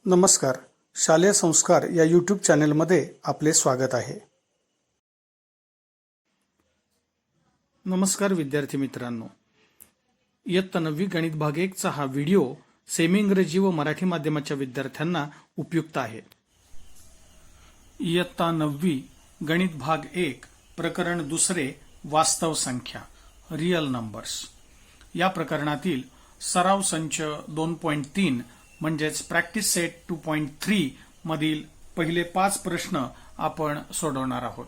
नमस्कार. शालेय संस्कार या यूट्यूब चॅनेलमध्ये आपले स्वागत आहे. नमस्कार विद्यार्थी मित्रांनो. इयत्ता 9वी गणित भाग 1 चा हा व्हिडिओ सेमी इंग्रजी व मराठी माध्यमाच्या विद्यार्थ्यांना उपयुक्त आहे. इयत्ता 9वी गणित भाग 1 प्रकरण 2 वास्तव संख्या रियल नंबर्स या प्रकरणातील सराव संच 2.3 म्हणजेच प्रॅक्टिस सेट 2.3 मधील पहिले 5 प्रश्न आपण सोडवणार आहोत.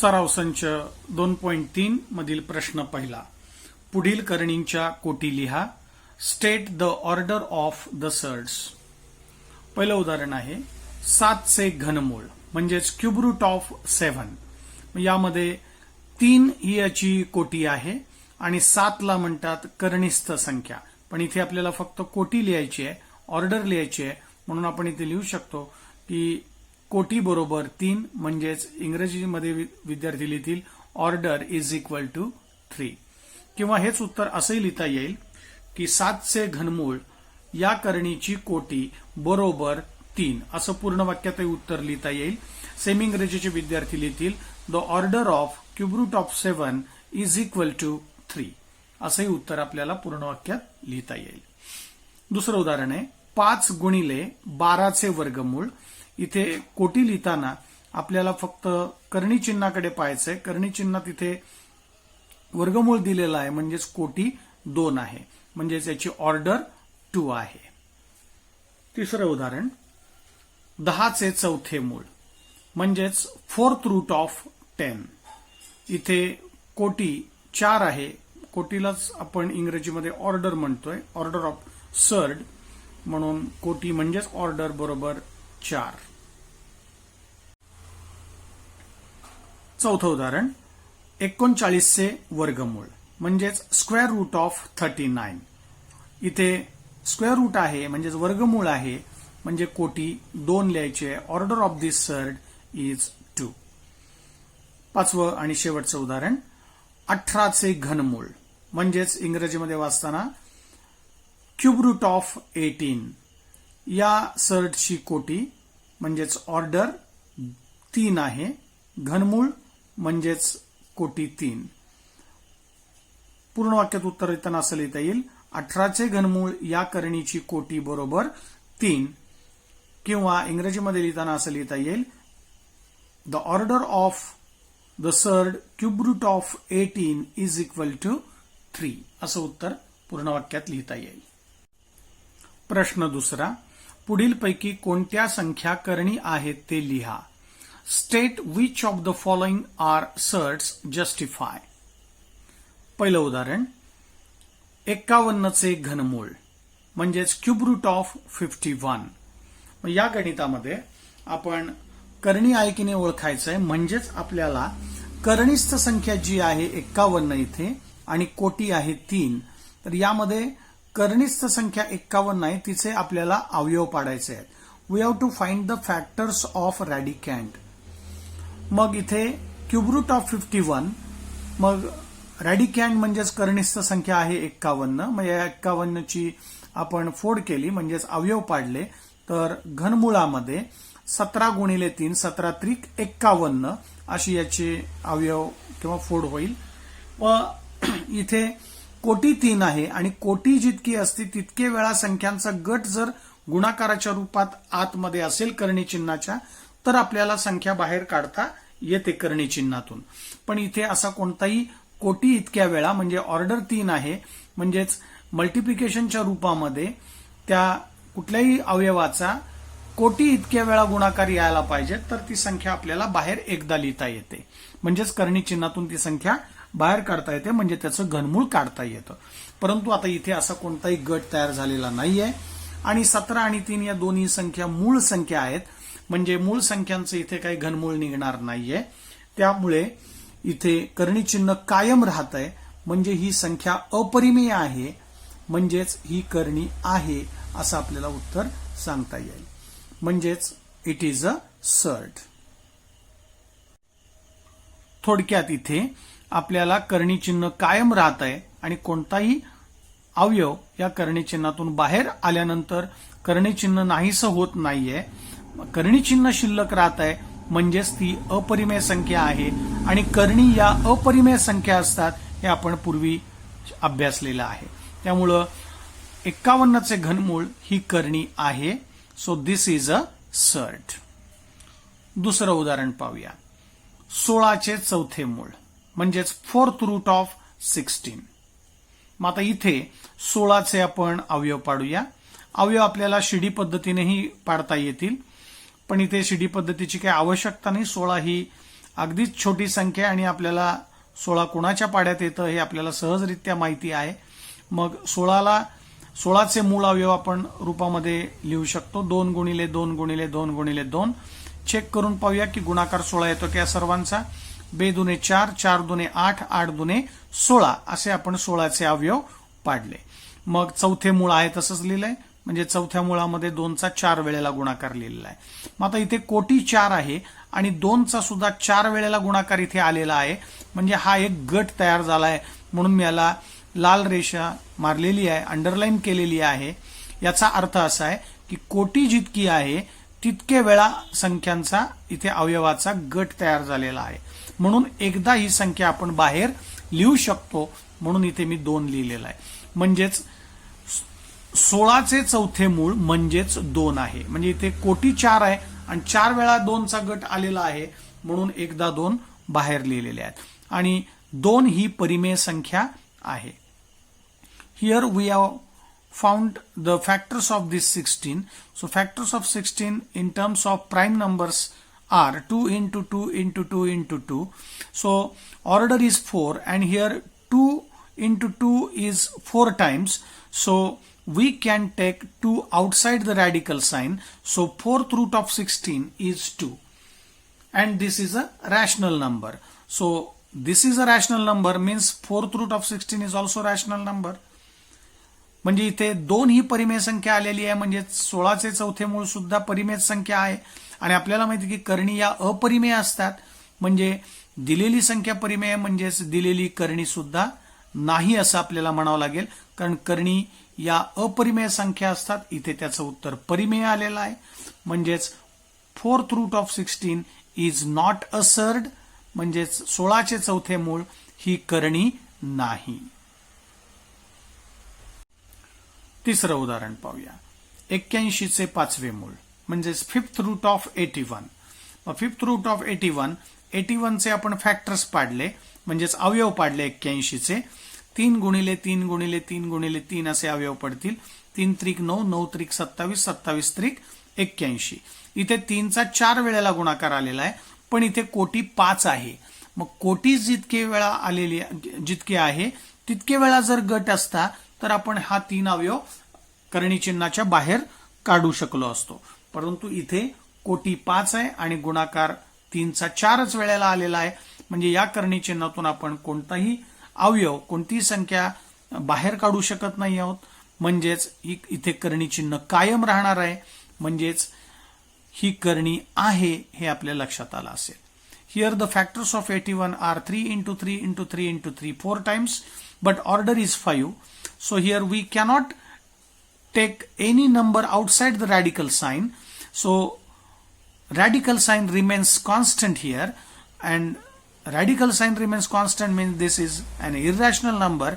सराव संच 2.3 मधील प्रश्न पहिला. पुढील करणींच्या कोटी लिहा. State the order of the surds. पहिलं उदाहरण आहे 7 चे घनमूळ म्हणजेच क्यूब रूट ऑफ 7. यामध्ये 3 ही याची कोटी आहे आणि 7 ला म्हणतात करणीस्थ संख्या. पण इथे आपल्याला फक्त कोटी लिहायची आहे, ऑर्डर लिहायची आहे, म्हणून आपण इथे लिहू शकतो की कोटी बरोबर 3 म्हणजेच इंग्रजीमध्ये विद्यार्थी लिहितील ऑर्डर इज इक्वल टू 3. किंवा हेच उत्तर असंही लिहिता येईल की 7 चे घनमूळ या करणीची कोटी बरोबर 3 असं पूर्ण वाक्यातही उत्तर लिहिता येईल. सेमी इंग्रजीचे विद्यार्थी लिहितील the order of cube root of 7 is equal to 3 असंही उत्तर आपल्याला पूर्ण वाक्यात लिहिता येईल. दुसरं उदाहरण आहे 5 गुणिले 12 चे वर्गमूळ. इथे कोटी लिहिताना आपल्याला फक्त करणी चिन्हाकडे पाहायचंय. करणी चिन्हात इथे वर्गमूळ दिलेला आहे म्हणजेच कोटी 2 आहे, म्हणजेच याची ऑर्डर 2 आहे. तिसरं उदाहरण 10 चे चौथे मूळ म्हणजेच 4th रूट ऑफ 10. इथे कोटी 4 आहे. कोटीलाच आपण इंग्रजीमध्ये ऑर्डर म्हणतोय, ऑर्डर ऑफ सर्ड, म्हणून कोटी म्हणजेच ऑर्डर बरोबर 4. चौथं उदाहरण 39 चे वर्गमूळ म्हणजेच स्क्वेअर रूट ऑफ 39. इथे स्क्वेअर रूट आहे म्हणजेच वर्गमूळ आहे, म्हणजे कोटी 2 लिहायचे. Order of this surd is 2. पाचवं आणि शेवटचं उदाहरण 18 चे घनमूळ म्हणजेच इंग्रजीमध्ये वाचताना क्यूब रूट ऑफ 18. या सर्टची कोटी म्हणजेच ऑर्डर 3 आहे, घनमूळ म्हणजेच कोटी 3. पूर्ण वाक्यात उत्तर लिहिताना असं लिहिता येईल 18 चे घनमूळ या करणीची कोटी बरोबर 3. किंवा इंग्रजीमध्ये लिहिताना असं लिहिता येईल the order of the surd cube root of 18 is equal to 3 असं उत्तर पूर्ण वाक्यात लिहिता येईल. प्रश्न दुसरा. पुढीलपैकी कोणत्या संख्या करणी आहेत ते लिहा. State which of the following are surds justify. पहिलं उदाहरण 51 चे घनमूळ म्हणजेच क्यूब रूट ऑफ 51. या गणितामध्ये आपण करणी आहे की नाही ओळखायचंय, म्हणजेच आपल्याला करणीस्थ संख्या जी आहे 51 इथे आणि कोटी आहे 3. तर यामध्ये करणीस्थ संख्या 51 आहे, तिचे आपल्याला अवयव पाडायचे आहेत. We have to find the factors of radicand. मग इथे क्यूब रूट ऑफ 51, मग रॅडिकँड म्हणजेच करणीस्थ संख्या आहे 51. मग या 51 ची आपण फोड केली म्हणजेच अवयव पाडले, तर घनमुळामध्ये 17 गुणिले 3 17 त्रिक 51 अशी याचे अवयव किंवा फोड होईल. व इथे कोटी 3 आहे आणि कोटी जितकी असते तितके वेळा संख्यांचा गट जर गुणाकाराच्या रूपात आतमध्ये असेल करणी चिन्हाच्या, तर आपल्याला संख्या बाहेर काढता येते करणी चिन्हातून. पण इथे असा कोणताही कोटी इतक्या वेळा म्हणजे ऑर्डर 3 आहे, म्हणजेच मल्टिप्लिकेशनच्या रूपामध्ये त्या कुठल्याही अवयवाचा कोटी इतक्या वेळा गुणाकार यायला पाहिजे, तर ती संख्या आपल्याला बाहेर एकदा लिहिता येते. म्हणजेच करणी चिन्हातून ती संख्या बाहेर काढता येते, म्हणजे त्याचं घनमूळ काढता येतं. परंतु आता इथे असा कोणताही गट तयार झालेला नाहीये आणि 17 आणि 3 या दोन्ही संख्या मूळ संख्या आहेत, म्हणजे मूळ संख्यांचं इथे काही घनमूळ निघणार नाहीये. त्यामुळे इथे करणी चिन्ह कायम राहत आहे, म्हणजे ही संख्या अपरिमेय आहे, म्हणजेच ही करणी आहे असं आपल्याला उत्तर सांगता येईल. म्हणजेच इट इज अ सर्ड. थोडक्यात इथे आपल्याला करणी चिन्ह कायम राहत आहे आणि कोणताही अवयव या करणी चिन्हातून बाहेर आल्यानंतर करणी चिन्ह नाहीसं होत नाहीये, करणी चिन्ह शिल्लक राहत आहे, म्हणजेच ती अपरिमेय संख्या आहे आणि करणी या अपरिमेय संख्या असतात हे आपण पूर्वी अभ्यासलेलं आहे. त्यामुळं 51चे घनमूळ ही करणी आहे. सो दिस इज अ सर्ट. दुसरं उदाहरण पाहूया. 16चे चौथे मूळ म्हणजेच 4th रूट ऑफ 16. मग आता इथे 16चे आपण अवयव पाडूया. अवयव आपल्याला शिडी पद्धतीनेही पाडता येतील, पण इथे शिडी पद्धतीची काही आवश्यकता नाही. 16 ही अगदीच छोटी संख्या आणि आपल्याला 16 कोणाच्या पाड्यात येतं हे आपल्याला सहजरित्या माहिती आहे. मग 16चे मूळ अवयव आपण रूपामध्ये लिहू शकतो. 2 गुणिले 2 गुणिले 2 गुणिले 2. चेक करून पाहूया की गुणाकार 16 येतो की या सर्वांचा. 2 दुने 4, 4 दुने 8, 8 दुने 16 असे आपण 16चे अवयव पाडले. मग चौथे मूळ आहे तसंच लिहिलंय, म्हणजे चौथ्या मुळामध्ये 2चा 4 वेळेला गुणाकार लिहिलेला आहे. मग आता इथे कोटी 4 आहे आणि 2चा सुद्धा 4 वेळेला गुणाकार इथे आलेला आहे, म्हणजे हा एक गट तयार झाला आहे. म्हणून मी याला लाल रेषा मारलेली आहे, अंडरलाईन केलेली आहे. याचा अर्थ असा आहे की कोटी जितकी आहे तितके वेळा संख्यांचा इथे अवयवाचा गट तयार झालेला आहे. म्हणून एकदा ही संख्या आपण बाहेर लिहू शकतो, म्हणून इथे मी 2 लिहिलेला आहे. म्हणजेच 16चे चौथे मूळ म्हणजेच 2 आहे. म्हणजे इथे कोटी 4 आहे आणि 4 वेळा 2चा गट आलेला आहे, म्हणून एकदा 2 बाहेर लिहिलेले आहेत. आणि 2 ही परिमेय संख्या आहे. Here we have found the factors of this 16. So factors of 16 in terms of prime numbers are 2 into 2 into 2 into 2. So order is 4 and here 2 into 2 is 4 times. So we can take 2 outside the radical sign. So 4th root of 16 is 2. And this is a rational number. So this is a rational number means 4th root of 16 is also rational number. म्हणजे इथे 2 ही परिमेय संख्या आलेली आहे, म्हणजे 16चे चौथे मूळ सुद्धा परिमेय संख्या आहे. आणि आपल्याला माहिती की करणी या अपरिमेय असतात, म्हणजे दिलेली संख्या परिमेय म्हणजेच दिलेली करणी सुद्धा नाही असं आपल्याला म्हणावं लागेल, कारण करणी या अपरिमेय संख्या असतात. इथे त्याचं उत्तर परिमेय आलेलं आहे. म्हणजेच 4th root of 16 is not a surd, म्हणजेच 16चे चौथे मूळ ही करणी नाही. तिसरं उदाहरण पाहूया. 81चे 5वे मूळ म्हणजेच 5th root of 81. 5th root of 81चे आपण फॅक्टर्स पाडले, म्हणजेच अवयव पाडले 81चे. 3 गुणिले 3 गुणिले 3 गुणिले 3 असे अवयव पडतील. 3 त्रिक 9, 9 त्रिक 27, 27 त्रिक 81. इथे 3चा 4 वेळेला गुणाकार आलेला आहे, पण इथे कोटी 5 आहे. मग कोटी जितके वेळा आलेली जितके आहे तितके वेळा जर गट असता तर आपण हा 3 अवयव करणी चिन्हाच्या बाहेर काढू शकलो असतो. परंतु इथे कोटी 5 आहे आणि गुणाकार 3चा 4च वेळेला आलेला आहे, म्हणजे या करणी चिन्हातून आपण कोणताही अवयव कोणतीही संख्या बाहेर काढू शकत नाही आहोत. म्हणजेच इथे करणी चिन्ह कायम राहणार आहे, म्हणजेच ही करणी आहे हे आपल्या लक्षात आलं असेल. Here the factors of 81 are 3 into 3 into 3 into 3 4 times, but order is 5. So here we cannot take any number outside the radical sign. So radical sign remains constant here, and radical sign remains constant means this is an irrational number,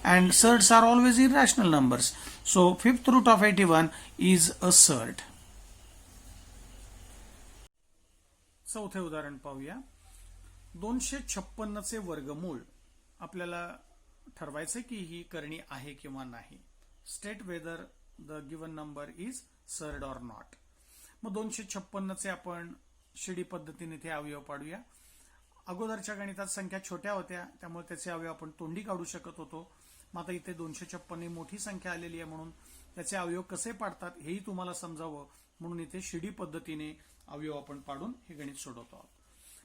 and surds are always irrational numbers. So 5th root of 81 is a surd. चौथे उदाहरण पाहूया. 256चे वर्गमूळ आपल्याला ठरवायचे की ही करणी आहे किंवा नाही. State whether the given number is surd or not. मग 256चे आपण शिडी पद्धतीने ते अवयव पाडूया. अगोदरच्या गणितात संख्या छोट्या होत्या, त्यामुळे त्याचे अवयव आपण तोंडी काढू शकत होतो. मग आता इथे 256 ही मोठी संख्या आलेली आहे, म्हणून त्याचे अवयव कसे पाडतात हेही तुम्हाला समजावं म्हणून इथे शिडी पद्धतीने अवयव आपण पाडून हे गणित सोडवतो आहोत.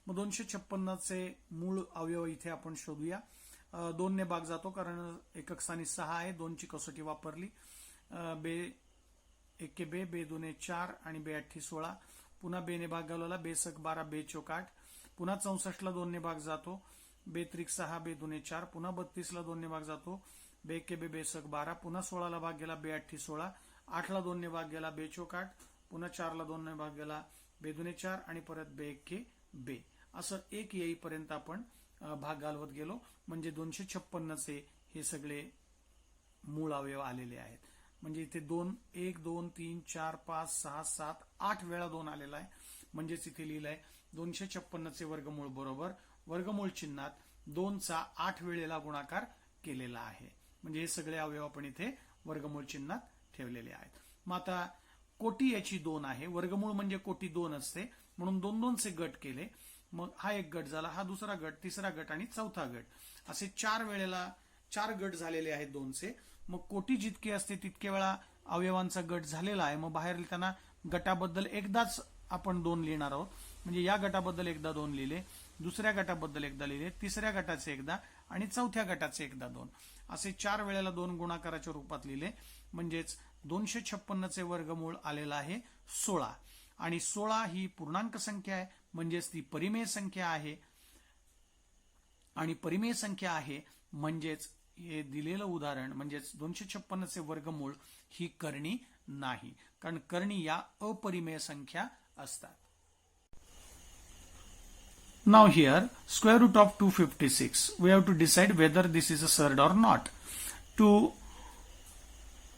मग 256चे मूळ अवयव इथे आपण शोधूया. 2 ने भाग जातो कारण एकक स्थानी 6 आहे. 2ची कसोटी वापरली. बे 1 बे, बे 2 4 आणि बे 8 16. पुन्हा 2 ने भाग घालवला. 2 सक 12, 2 चौक 8. पुन्हा 64ला 2 ने भाग जातो. 2 त्रिक 6, 2 2 4. पुन्हा 32ला 2 ने भाग जातो. बे एके बे बेसक 12, पुन्हा 16ला भाग गेला बे 8 16, 8ला 2 ने भाग गेला बे चोक 8, पुन्हा 4ला 2 ने भाग गेला बे 2 4 आणि परत बे एके बे, असं एक येईपर्यंत आपण भाग घालवत गेलो. म्हणजे 256चे हे सगळे मूळ अवयव आलेले आहेत. म्हणजे इथे 2 1 2 3 4 5 6 7 8 वेळा 2 आलेला आहे. म्हणजेच इथे लिहिलंय 256चे वर्गमूळ बरोबर वर्गमूळ चिन्हात 2चा 8 वेळेला गुणाकार केलेला आहे. म्हणजे हे सगळे अवयव आपण इथे वर्गमूळ चिन्हात ठेवलेले आहेत. मग आता कोटी याची 2 आहे. वर्गमूळ म्हणजे कोटी 2 असते, म्हणून 2-2चे गट केले. मग हा एक गट झाला, हा दुसरा गट, तिसरा गट आणि चौथा गट, असे 4 वेळेला 4 गट झालेले आहेत 2चे. मग कोटी जितके असते तितके वेळा अवयवांचा गट झालेला आहे. मग बाहेर लिहिताना गटाबद्दल एकदाच आपण 2 लिहिणार आहोत. म्हणजे या गटाबद्दल एकदा 2 लिहिले, दुसऱ्या गटाबद्दल एकदा लिहिले, तिसऱ्या गटाचे एकदा आणि चौथ्या गटाचे एकदा 2, असे 4 वेळेला 2 गुणाकाराच्या रूपात लिहिले. म्हणजेच 256चे वर्गमूळ आलेलं आहे 16. आणि 16 ही पूर्णांक संख्या आहे, म्हणजेच ती परिमेय संख्या आहे. आणि परिमेय संख्या आहे म्हणजेच हे दिलेलं उदाहरण म्हणजेच 256चे वर्गमूळ ही करणी नाही, कारण करणी या अपरिमेय संख्या असतात. Now here, square root of 256. We have to decide whether this is a surd or not. To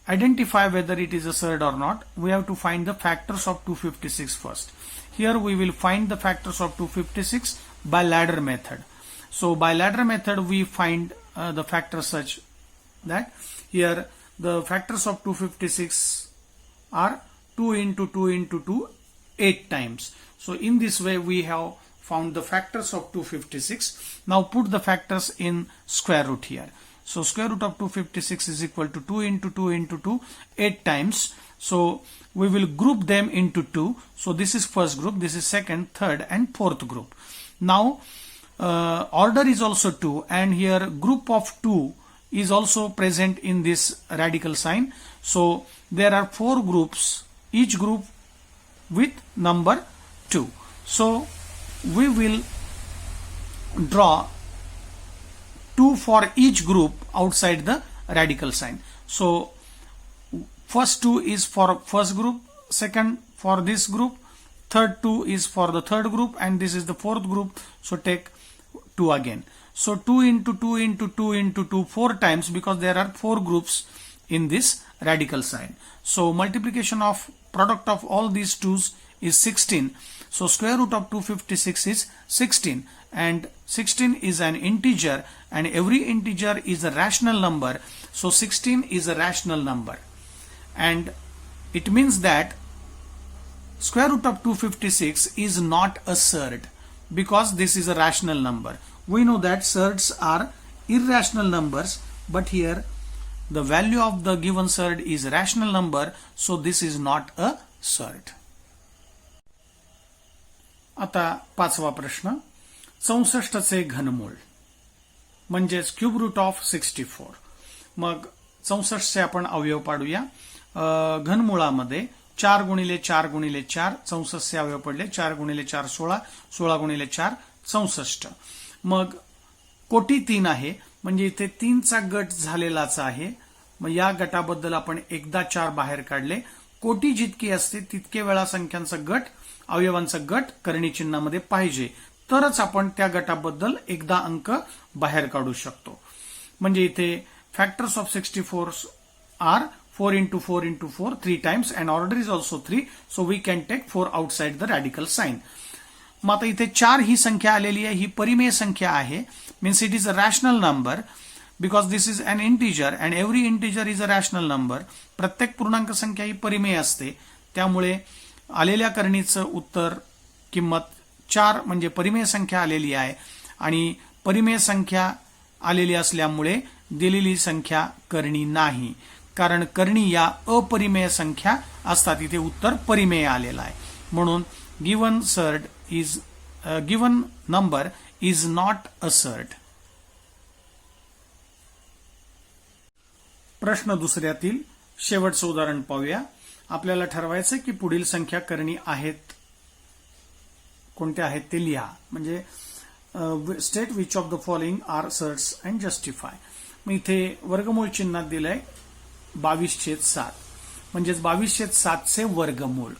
identify whether it is a surd or not, we have to find the factors of 256 first. Here we will find the factors of 256 by ladder method. So by ladder method we find the factors such that here the factors of 256 are 2 into 2 into 2 8 times. So in this way we have found the factors of 256. Now put the factors in square root here. So square root of 256 is equal to 2 into 2 into 2 8 times. So we will group them into 2. So this is first group, this is second, third and fourth group. Now order is also 2, and here group of 2 is also present in this radical sign. So there are 4 groups, each group with number 2. So we will draw 2 for each group outside the radical sign. So first 2 is for first group, second for this group, third 2 is for the third group, and this is the fourth group. So take 2 again. So 2 into 2 into 2 into 2 4 times, because there are 4 groups in this radical sign. So multiplication of product of all these 2's is 16. So square root of 256 is 16, and 16 is an integer, and every integer is a rational number. So 16 is a rational number, and it means that square root of 256 is not a surd, because this is a rational number. We know that surds are irrational numbers, but here the value of the given surd is a rational number, so this is not a surd. आता 5वा प्रश्न, 64चे घनमूळ म्हणजेच cube root of 64. मग 64चे आपण अवयव पाडूया. घनमुळामध्ये 4 गुणिले 4 गुणिले 4, 64चे अवयव पडले 4 गुणिले 4 16, 16 गुणिले 4 64. मग कोटी 3 आहे, म्हणजे इथे 3चा गट झालेलाच आहे. मग या गटाबद्दल आपण एकदा 4 बाहेर काढले. कोटी जितकी असते तितके वेळा संख्यांचा गट, अवयवांचा गट करणी चिन्हामध्ये पाहिजे, तरच आपण त्या गटाबद्दल एकदा अंक बाहेर काढू शकतो. म्हणजे इथे factors of 64 R 4 into 4 into 4 3 times, and order is also 3, so we can take 4 outside the radical sign. मग आता इथे 4 ही संख्या आलेली आहे, ही परिमेय संख्या आहे, means it is a rational number because this is an integer and every integer is a rational number. प्रत्येक पूर्णांक संख्या ही परिमेय असते, त्यामुळे आलेल्या करणीचं उत्तर किंमत 4 म्हणजे परिमेय संख्या आलेली आहे, आणि परिमेय संख्या आलेली असल्यामुळे दिलेली संख्या करणी नाही, कारण करणी या अपरिमेय संख्या असतात. इथे उत्तर परिमेय आलेला आहे, म्हणून given number is not a surd. प्रश्न दुसऱ्यातील शेवटचं उदाहरण पाहूया. आपल्याला ठरवायचं की पुढील संख्या करणी आहेत, कोणत्या आहेत ते लिहा. म्हणजे state which of the following are surds and justify. मग इथे वर्गमूळ चिन्हात दिलंय 22/7 म्हणजेच 22/7 चे वर्गमूळ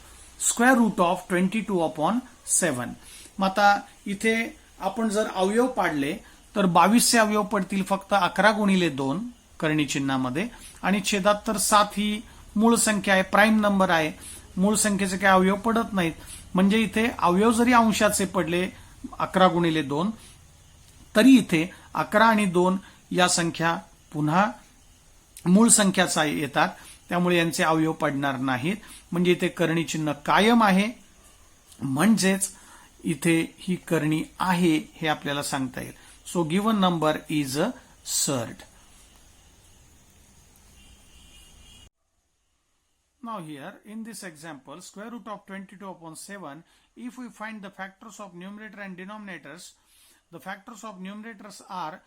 स्क्वेअर रूट ऑफ 22/7. मग आता इथे आपण जर अवयव पाडले तर 22 चे अवयव पडतील फक्त 11×2 करणी चिन्हामध्ये आणि छेदात तर 7 ही मूळ संख्या आहे, प्राईम नंबर आहे, मूळ संख्येचे काही अवयव पडत नाहीत. म्हणजे इथे अवयव जरी अंशाचे पडले 11×2 तरी इथे 11 आणि 2 या संख्या पुन्हा मूळ संख्याच येतात, त्यामुळे यांचे अवयव पडणार नाहीत. म्हणजे इथे करणी चिन्ह कायम आहे, म्हणजेच इथे ही करणी आहे हे आपल्याला सांगता येईल. So given number is a surd. Now here in this example, square root of 22/7, if we find the factors of numerator and denominators, the factors of numerators are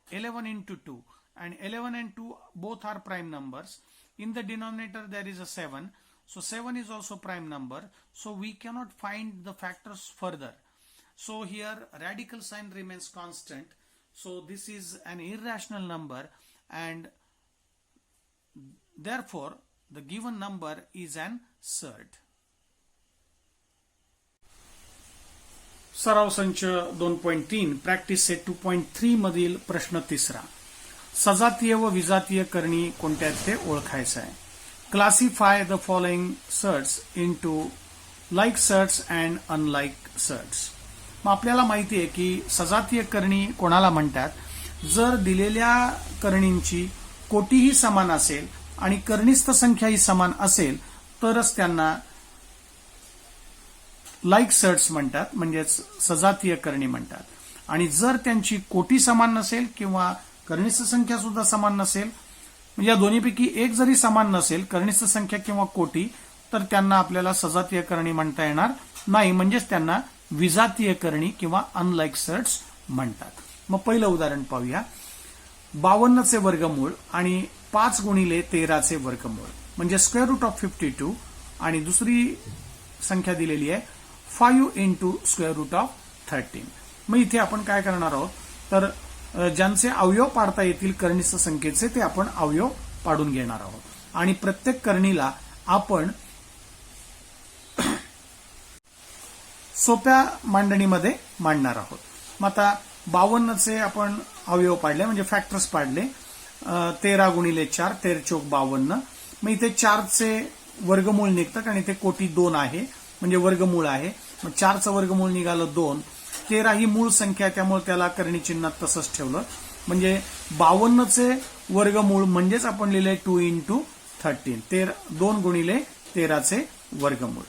11 into 2 and 11 and 2 both are prime numbers. In the denominator there is a 7, so 7 is also prime number, so we cannot find the factors further. So here radical sign remains constant, so this is an irrational number and therefore the given number is an surd. सराव संच 2.3 practice set 2.3 मधील प्रश्न तिसरा. सजातीय व विजातीय करणी कोणत्या ते ओळखायचं आहे. Classify the following surds into like surds and unlike surds. मग आपल्याला माहिती आहे की सजातीय करणी कोणाला म्हणतात. जर दिलेल्या करणींची कोटीही समान असेल आणि करणीस्थ संख्या ही समान असेल तरच त्यांना लाईक सर्ड्स म्हणतात, म्हणजेच सजातीय करणी म्हणतात. आणि जर त्यांची कोटी समान नसेल किंवा करणीस्थ संख्या सुद्धा समान नसेल, म्हणजे या दोन्हीपैकी एक जरी समान नसेल, करणीस्थ संख्या किंवा कोटी, तर त्यांना आपल्याला सजातीय करणी म्हणता येणार नाही, म्हणजेच त्यांना विजातीय करणी किंवा अनलाईक सर्ड्स म्हणतात. मग पहिलं उदाहरण पाहूया. 52 चे वर्गमूळ आणि 5×13 चे वर्गमूळ म्हणजे स्क्वेअर रूट ऑफ 52 आणि दुसरी संख्या दिलेली आहे 5 इंटू स्क्वेअर रूट ऑफ 13. मग इथे आपण काय करणार आहोत तर ज्यांचे अवयव पाडता येतील करणीस्थ संख्येचे ते आपण अवयव पाडून घेणार आहोत आणि प्रत्येक करणीला आपण सोप्या मांडणीमध्ये मांडणार आहोत. मग आता 52 चे आपण अवयव पाडले म्हणजे फॅक्टर्स पाडले. 13×4 13×4 52. मग इथे 4 चे वर्गमूळ निघतात आणि ते कोटी 2 आहे म्हणजे वर्गमूळ आहे. मग 4चं वर्गमूळ निघालं 2. 13 ही मूळ संख्या आहे त्यामुळे त्याला करणी चिन्हात तसंच ठेवलं. म्हणजे 52 चे वर्गमूळ म्हणजेच आपण लिहिले 2×13 2×13 चे वर्गमूळ.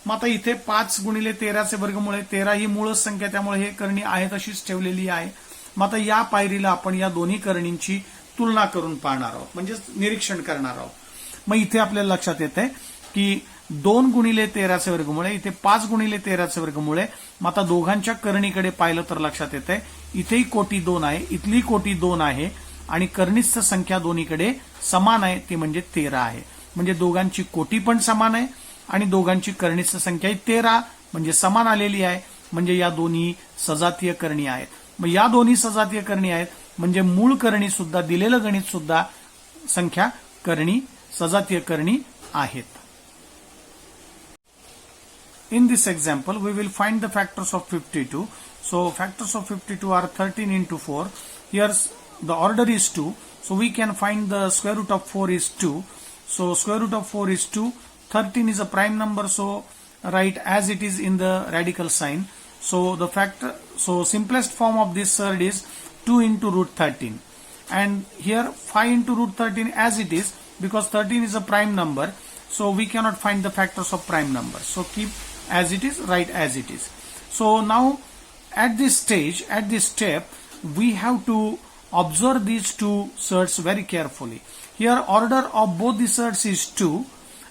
मग आता इथे 5×13 चे वर्गमूळ आहे. 13 ही मूळच संख्या त्यामुळे हे करणी आहे तशीच ठेवलेली आहे. मग आता या पायरीला आपण या दोन्ही करणींची तुलना करून पाहणार आहोत म्हणजे निरीक्षण करणार आहोत. मग इथे आपल्याला लक्षात येत आहे की 2×13 चे वर्गमूळ आहे, इथे 5×13 चे वर्गमूळ आहे. मग आता दोघांच्या करणीकडे पाहिलं तर लक्षात येत आहे इथेही कोटी 2 आहे, इथली कोटी 2 आहे आणि करणीस्थ संख्या दोन्हीकडे समान आहे ती म्हणजे 13 आहे. म्हणजे दोघांची कोटी पण समान आहे आणि दोघांची करणीस्थ संख्या 13 म्हणजे समान आलेली आहे. म्हणजे या दोन्ही सजातीय करणी आहेत. मग या दोन्ही सजातीय करणी आहेत म्हणजे मूळ करणी सुद्धा दिलेलं गणित सुद्धा संख्या करणी सजातीय करणी आहेत. In this example, we will find the factors of 52. So, factors of 52 are 13 into 4. Here, the order is 2. So, we can find the square root of 4 is 2. So, square root of 4 is 2. 13 is a prime number. So, write as it is in the radical sign. So, simplest form of this surd is 2 into root 13. And here, 5 into root 13 as it is because 13 is a prime number. So, we cannot find the factors of prime numbers. So, keep as it is, write as it is. So now at this step, we have to observe these two surds very carefully. Here order of both the surds is 2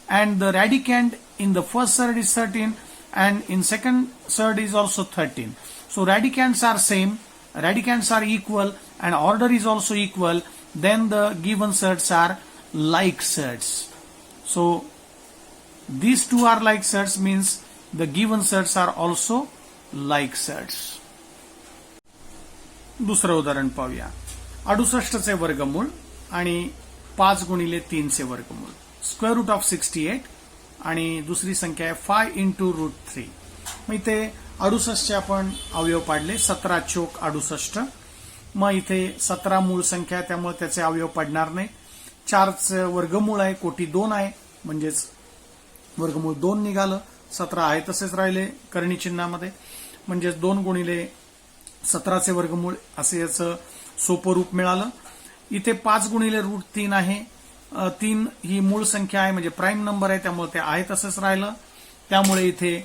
and the radicand in the first surd is 13 and in second surd is also 13. So radicands are same, radicands are equal and order is also equal. Then the given surds are like surds. So these two are like surds means the given surds are also like surds. दुसरं उदाहरण पाहूया. 68चे वर्गमूळ आणि 5 गुणिले 3 चे वर्गमूळ. Square root of 68 आणि दुसरी संख्या आहे 5 इंटू रूट 3. मग इथे 68चे आपण अवयव पाडले. 17 चोक 68. मग इथे 17 मूळ संख्या आहे त्यामुळे त्याचे अवयव पडणार नाही. 4चे वर्गमूळ आहे, कोटी 2 आहे म्हणजेच वर्गमूळ 2 निघालं. 17 आहे तसेच राहिले करणी चिन्हामध्ये म्हणजेच 2 गुणिले 17चे वर्गमूळ असे याचं सोपं रूप मिळालं. इथे 5 गुणिले रूट 3 आहे. 3 ही मूळ संख्या आहे म्हणजे प्राईम नंबर आहे त्यामुळे ते आहे तसंच राहिलं. त्यामुळे इथे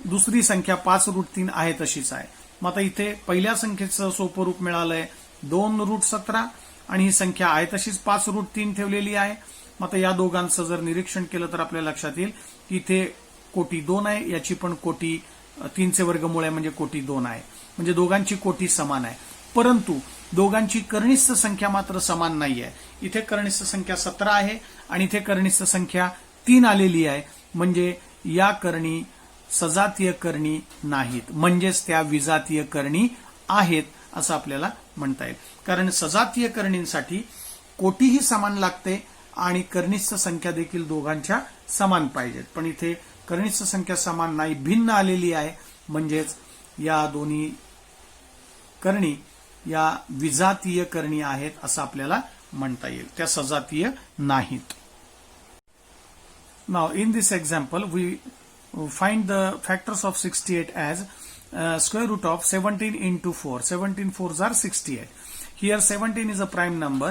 दुसरी संख्या 5 रूट 3 आहे तशीच आहे. मग आता इथे पहिल्या संख्येचं सोपं रूप मिळालंय 2 रूट 17 आणि ही संख्या आहे तशीच 5 रूट 3 ठेवलेली आहे. मग आता या दोघांचं जर निरीक्षण केलं तर आपल्या लक्षात येईल की इथे कोटी 2 आहे, याची पण कोटी 3चे वर्गमूळ आहे म्हणजे कोटी 2 आहे. म्हणजे दोघांची कोटी समान आहे. परंतु दोघांची कनिष्ठ संख्या मात्र समान नाही आहे. इथे कनिष्ठ संख्या 17 आहे आणि इथे कनिष्ठ संख्या 3 आलेली आहे. म्हणजे या करणी सजातीय करणी नाहीत म्हणजेच त्या विजातीय करणी आहेत असं आपल्याला म्हणता येईल. कारण सजातीय करणींसाठी कोटीही समान लागते आणि कनिष्ठ संख्या देखील दोघांच्या समान पाहिजेत. पण इथे कनिष्ठ संख्या समान नाही, भिन्न आलेली आहे म्हणजेच या दोन्ही करणी या विजातीय करणी आहेत असं आपल्याला म्हणता येईल, त्या सजातीय नाहीत. Now in this example we find the factors of 68 as square root of 17 into 4. 17 4s are 68. Here 17 is a prime number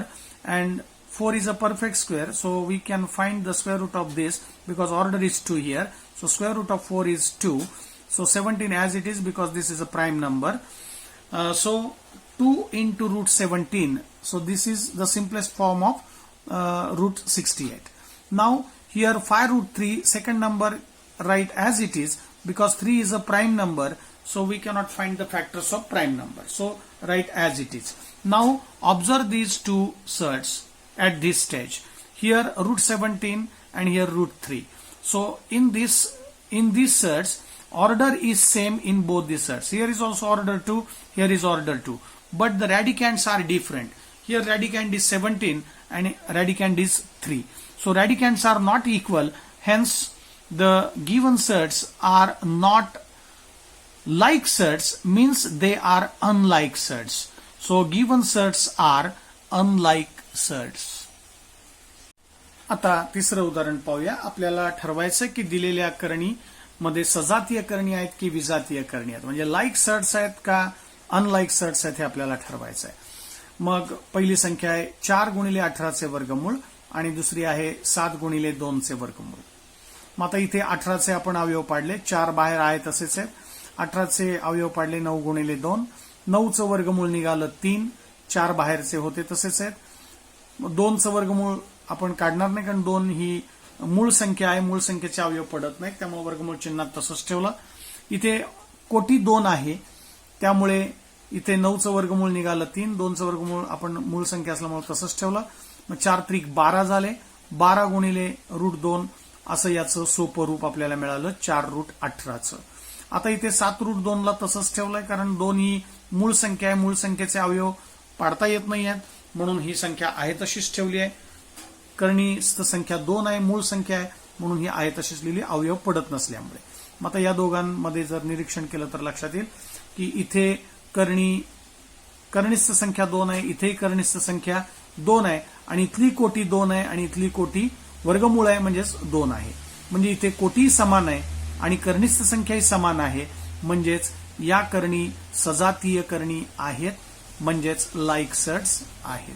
and 4 is a perfect square, so we can find the square root of this because order is 2 here. So square root of 4 is 2. So 17 as it is because this is a prime number. So 2 into root 17. So this is the simplest form of root 68. Now here 5 root 3, second number write as it is because 3 is a prime number, so we cannot find the factors of prime number, so write as it is. Now observe these two surds at this stage. Here root 17 and here root 3. So in these surds order is same in both the surds. Here is also order 2, here is order 2, but the radicands are different. Here radicand is 17 and radicand is 3. So radicands are not equal, hence the given surds are not like surds means they are unlike surds. So given surds are unlike surds. आता तिसरं उदाहरण पाहूया. आपल्याला ठरवायचं की दिलेल्या करणी मध्ये सजातीय करणी आहेत की विजातीय करणी आहेत, म्हणजे लाईक सर्ट्स आहेत का अनलाईक सर्ट्स आहेत हे आपल्याला ठरवायचं आहे. मग पहिली संख्या आहे 4 गुणिले 18चे वर्गमूळ आणि दुसरी आहे 7 गुणिले 2चे वर्गमूळ. मग आता इथे 18चे आपण अवयव पाडले, 4 बाहेर आहे तसेच आहेत. 18चे अवयव पाडले 9 गुणिले 2, 9चं वर्गमूळ निघालं 3, 4 बाहेरचे होते तसेच आहेत. 2चं वर्गमूळ आपण काढणार नाही कारण 2 ही मूळ संख्या आहे, मूळ संख्येचे अवयव पडत नाहीत त्यामुळे वर्गमूळ चिन्हात तसंच ठेवलं. इथे कोटी 2 आहे त्यामुळे इथे 9चं वर्गमूळ निघालं 3, 2चं वर्गमूळ आपण मूळ संख्या असल्यामुळे तसंच ठेवलं. मग 4 त्रिक 12 झाले, 12 गुणिले रूट 2 असं याचं सोपं रूप आपल्याला मिळालं 4 रूट 18चं. आता इथे 7 रूट 2 ला तसंच ठेवलंय कारण 2 ही मूळ संख्या आहे, मूळ संख्येचे अवयव पाडता येत नाही आहेत म्हणून ही संख्या आहे तशीच ठेवली आहे. कनिष्ठ संख्या 2 आहे, मूळ संख्या आहे म्हणून ही आहे तशीच लिहिली, अवयव पडत नसल्यामुळे. मग आता या दोघांमध्ये जर निरीक्षण केलं तर लक्षात येईल की इथे कनिष्ठ संख्या 2 आहे, इथेही कनिष्ठ संख्या 2 आहे आणि इथली कोटी 2 आहे आणि इथली कोटी वर्गमूळ आहे म्हणजेच 2 आहे. म्हणजे इथे कोटी समान आहे आणि कनिष्ठ संख्याही समान आहे म्हणजेच या करणी सजातीय करणी आहेत म्हणजेच लाईक सर्ट्स आहेत.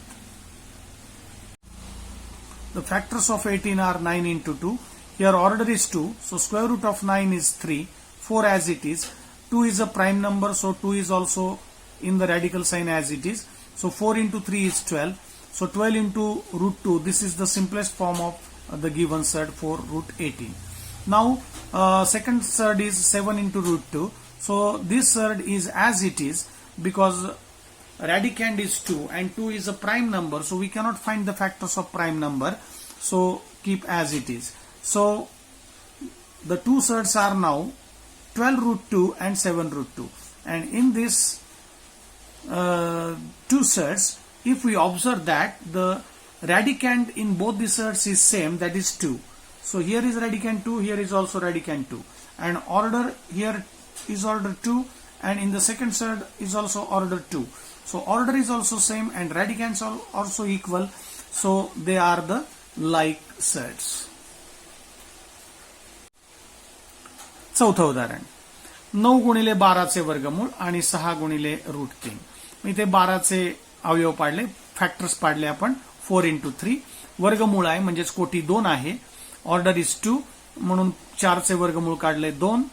The factors of 18 are 9 into 2. Here order is 2, so square root of 9 is 3, 4 as it is. 2 is a prime number, so 2 is also in the radical sign as it is. So 4 into 3 is 12. So 12 into root 2, this is the simplest form of the given surd for root 18. Now second surd is 7 into root 2. So this surd is as it is because radicand is 2 and 2 is a prime number, so we cannot find the factors of prime number, so keep as it is. So the two surds are now 12 root 2 and 7 root 2, and in this two sets, if we observe that the radicand in both the sets is same, that is 2. So here is radicand 2, here is also radicand 2, and order here is order 2, and in the second set is also order 2. So order is also same and radicands are also equal, so they are the like sets. चौथं उदाहरण, 9 गुणिले 12चे वर्गमूळ आणि 6 गुणिले √3. इथे 12चे अवयव पाडले, factors पाडले आपण. 4 into 3 वर्गमूळ आहे म्हणजेच कोटी 2 आहे. ऑर्डर इज 2 म्हणून 4चे वर्गमूळ काढले 2.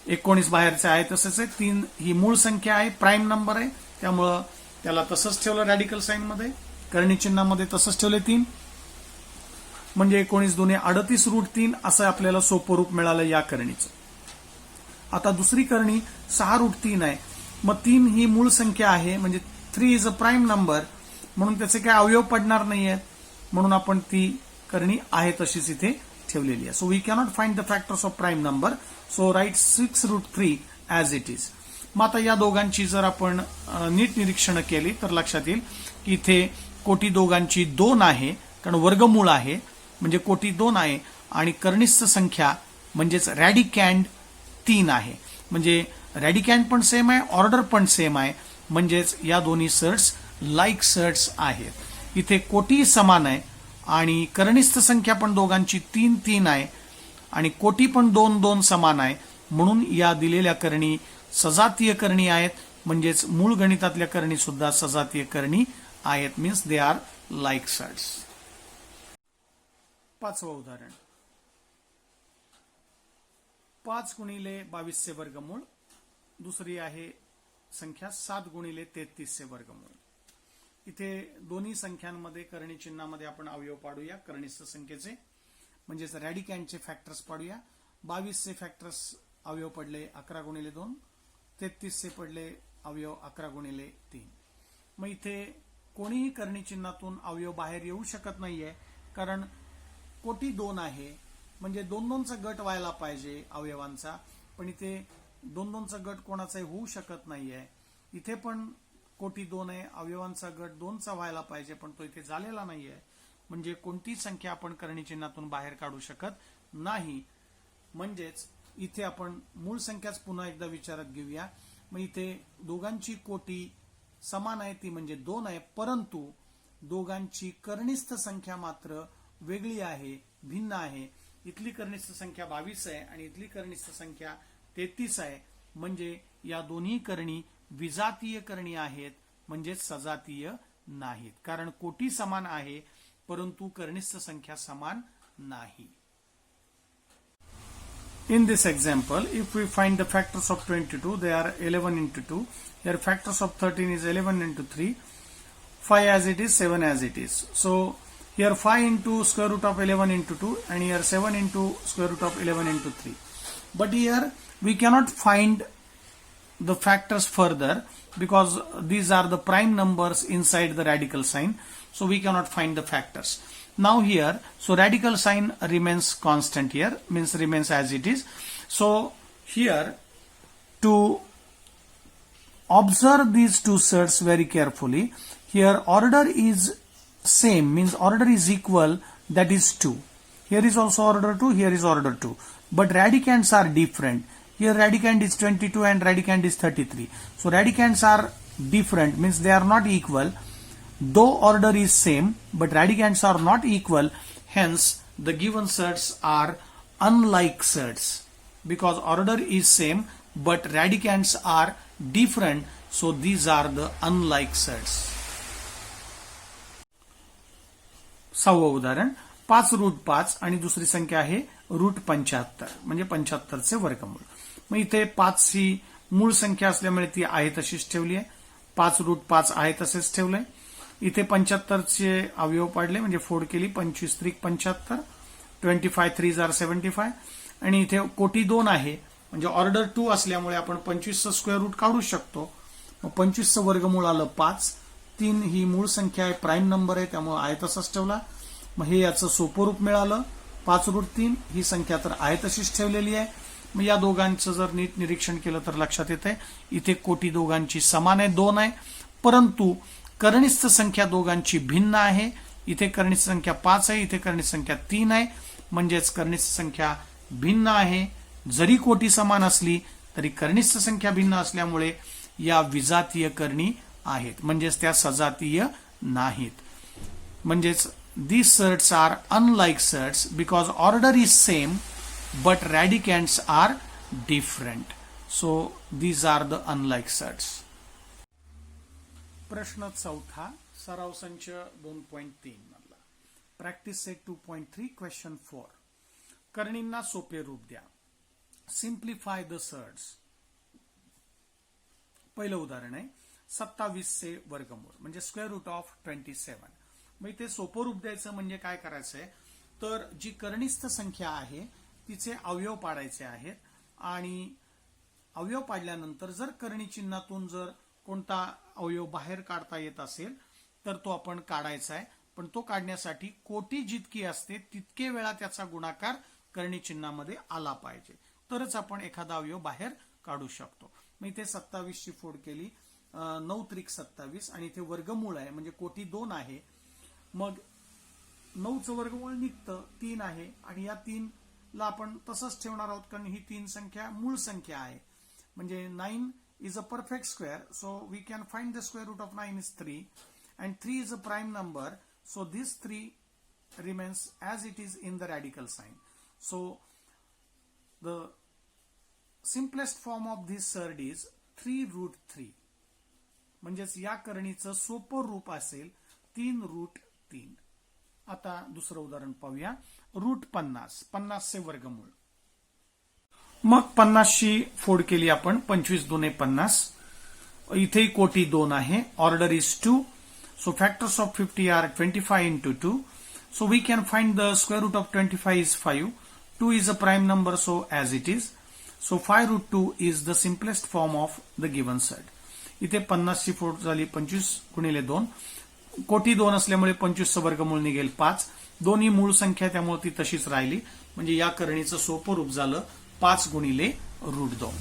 19 बाहेरचे आहे तसेच आहे. 3 ही मूळ संख्या आहे, प्राईम नंबर आहे, त्यामुळं त्याला तसंच ठेवलं रॅडिकल साइन मध्ये, करणी चिन्हामध्ये तसंच ठेवले 3. म्हणजे 19 दुने 38 √3 असं आपल्याला सोपं रूप मिळालं या करणीचं. आता दुसरी करणी 6 √3 आहे. मग 3 ही मूळ संख्या आहे म्हणजे 3 इज अ प्राईम नंबर म्हणून त्याचे काही अवयव पडणार नाहीयेत, म्हणून आपण ती करणी आहे तशीच इथे ठेवलेली आहे. So we cannot find the factors of prime number, so write 6 √3 as it is. मग आता या दोघांची जर आपण नीट निरीक्षण केली तर लक्षात येईल की इथे कोटी दोघांची 2 आहे, कारण वर्गमूळ आहे म्हणजे कोटी 2 आहे, आणि कनिष्ठ संख्या म्हणजेच रॅडिकॅन्ड 3 आहे. म्हणजे रॅडिकॅन्ड पण सेम आहे, ऑर्डर पण सेम आहे, म्हणजेच या दोन्ही सेट्स लाईक सेट्स आहेत. इथे कोटी समान आहे आणि कनिष्ठ संख्या पण दोघांची 3 आहे आणि कोटी पण 2 समान आहे, म्हणून या दिलेल्या करणी सजातीय करणी आहेत, म्हणजेच मूळ गणितातल्या करणी सुद्धा सजातीय करणी आहेत, means they are like surds. 5वं उदाहरण, 5 गुणिले 22चे वर्गमूळ, दुसरी आहे संख्या 7 गुणिले 33चे वर्गमूळ. इथे दोन्ही संख्यांमध्ये करणी चिन्हामध्ये आपण अवयव पाडूया कनिष्ठ संख्येचे, म्हणजेच रॅडिकॅन्डचे फॅक्टर्स पाडूया. 22चे फॅक्टर्स अवयव पडले 11 गुणिले 2, 33चे पडले अवयव 11 गुणिले 3. मग इथे कोणीही करणी चिन्हातून अवयव बाहेर येऊ शकत नाहीये, कारण कोटी 2 आहे म्हणजे 2चा गट व्हायला पाहिजे अवयवांचा, पण इथे 2चा गट कोणाचाही होऊ शकत नाहीये. इथे पण कोटी 2 आहे, अवयवांचा गट 2चा व्हायला पाहिजे, पण तो इथे झालेला नाहीये. म्हणजे कोणतीही संख्या आपण करणी चिन्हातून बाहेर काढू शकत नाही. म्हणजेच इथे आपण मूळ संख्याच पुन्हा एकदा विचारात घेऊया. मग इथे दोघांची कोटी समान आहे, ती म्हणजे 2 आहे, परंतु दोघांची कनिष्ठ संख्या मात्र वेगळी आहे, भिन्न आहे. इथली कनिष्ठ संख्या 22 आहे आणि इथली कनिष्ठ संख्या 33 आहे. म्हणजे या दोन्ही करणी विजातीय करणी आहेत, म्हणजेच सजातीय नाहीत, कारण कोटी समान आहे परंतु कनिष्ठ संख्या समान नाही. In this example, if we find the factors of 22, they are 11 into 2. Here factors of 13 is 11 into 3. 5 as it is, 7 as it is. So here 5 into square root of 11 into 2 and here 7 into square root of 11 into 3. But here we cannot find the factors further because these are the prime numbers inside the radical sign. So we cannot find the factors. Now here, so radical sign remains constant here, means remains as it is. So here, to observe these two sets very carefully, here order is same, means order is equal, that is 2. Here is also order 2, here is order 2. But radicands are different. Here radicand is 22 and radicand is 33. So radicands are different, means they are not equal. Though order is same, but radicands are not equal, hence the given sets are unlike sets. Because order is same, but radicands are different, so these are the unlike sets. 6वं उदाहरण, 5 √5 आणि दुसरी संख्या आहे √75, म्हणजे 75चे वर्गमूळ. मग इथे 5 ही मूळ संख्या असल्यामुळे ती आहे तशीच ठेवली आहे. 5 √5 आहे तसेच ठेवलंय. इथे 75चे अवयव पाडले म्हणजे फोड केली, 25 त्रिक 75, 25 3 जार 75, आणि इथे कोटी 2 आहे म्हणजे ऑर्डर 2 असल्यामुळे आपण 25चं स्क्वेअर रूट काढू शकतो. मग 25चं वर्गमूळ आलं 5. 3 ही मूळ संख्या आहे, प्राईम नंबर आहे, त्यामुळे आहे तसंच ठेवला. मग हे याचं सोपं रूप मिळालं 5 √3. ही संख्या तर आहे तशीच ठेवलेली आहे. मग या दोघांचं जर नीट निरीक्षण केलं तर लक्षात येतंय इथे कोटी दोघांची समान आहे, 2 आहे, परंतु कनिष्ठ संख्या दोघांची भिन्न आहे. इथे कनिष्ठ संख्या 5 आहे, इथे कनिष्ठ संख्या 3 आहे, म्हणजेच कनिष्ठ संख्या भिन्न आहे. जरी कोटी समान असली तरी कनिष्ठ संख्या भिन्न असल्यामुळे या विजातीय करणी आहेत, म्हणजेच त्या सजातीय नाहीत. म्हणजेच these surds are unlike surds because order is same but radicands are different. So these are the unlike surds. प्रश्न चौथा, सराव संच 2.3 मधला. Practice set 2.3 question 4. करणींना सोपे रूप द्या. Simplify the surds. पहिलं उदाहरण आहे 27 चे वर्गमूळ म्हणजे स्क्वेअर रूट ऑफ 27. मग इथे सोपं रूप द्यायचं म्हणजे काय करायचंय, तर जी कनिष्ठ संख्या आहे तिचे अवयव पाडायचे आहेत आणि अवयव पाडल्यानंतर जर करणी चिन्हातून जर कोणता अवयव बाहेर काढता येत असेल तर तो आपण काढायचा आहे. पण तो काढण्यासाठी कोटी जितकी असते तितके वेळा त्याचा गुणाकार करणी चिन्हामध्ये आला पाहिजे, तरच आपण एखादा अवयव बाहेर काढू शकतो. मग इथे 27 ची फोड केली, 9 त्रिक 27 आणि इथे वर्गमूळ आहे म्हणजे कोटी 2 आहे. मग 9चं वर्गमूळ निघतं 3 आहे आणि या 3 ला आपण तसंच ठेवणार आहोत कारण ही 3 संख्या मूळ संख्या आहे. म्हणजे 9 is a perfect square, so we can find the square root of 9 is 3 and 3 is a prime number, so this 3 remains as it is in the radical sign. So the simplest form of this surd is 3 root 3. म्हणजेच या करणीचं सोपं रूप असेल 3 route 3. आता दुसरं उदाहरण पाहूया. Route 50, 50 चे वर्गमूळ. मग 50 ची फोड केली आपण, 25 दुने 50. इथेही कोटी 2 आहे. Order is 2, so factors of 50 are 25 into 2. So we can find the square root of 25 is 5. 2 is a prime number, so as it is. So 5 root 2 is the simplest form of the given surd. इथे 50 ची फोड झाली 25 गुणिले 2. कोटी 2 असल्यामुळे 25चं वर्गमूळ निघेल 5. दोन्ही मूळ संख्या त्यामुळे ती तशीच राहिली. म्हणजे या करणीचं सोपं रूप झालं 5 गुणिले रूट 2.